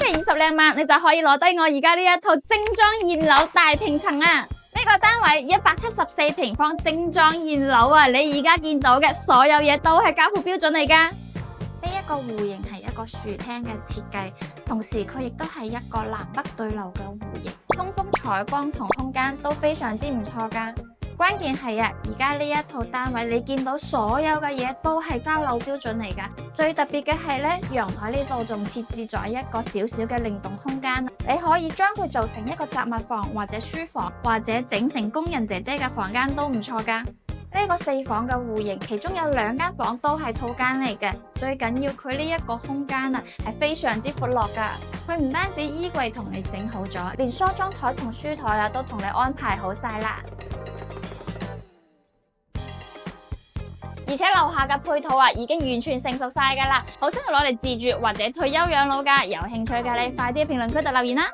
嘅20零萬，你就可以攞低我而家呢一套精裝現樓大平層啊！呢個單位174平方精裝現樓啊，你而家見到嘅所有嘢都係交付標準嚟噶。呢一個戶型係一個豎廳嘅設計，同時佢亦都係一個南北對流嘅戶型，通風採光同空間都非常之唔錯噶。關鍵係啊，而家呢一套單位你見到所有嘅嘢都係交樓標準嚟噶。最特別嘅係咧，陽台呢度仲設置咗一個小小嘅靈動空間，你可以將佢做成一個雜物房或者書房，或者整成工人姐姐嘅房間都唔錯噶。呢個4房嘅戶型，其中有2間房都係套間嚟嘅。最緊要佢呢一個空間啊，係非常之闊落噶。佢唔單止衣櫃同你整好咗，連梳妝台同書台啊都同你安排好晒啦。而且樓下嘅配套啊，已經完全成熟晒噶啦，好適合攞嚟自住或者退休養老噶。有興趣嘅你快啲評論區度留言啦！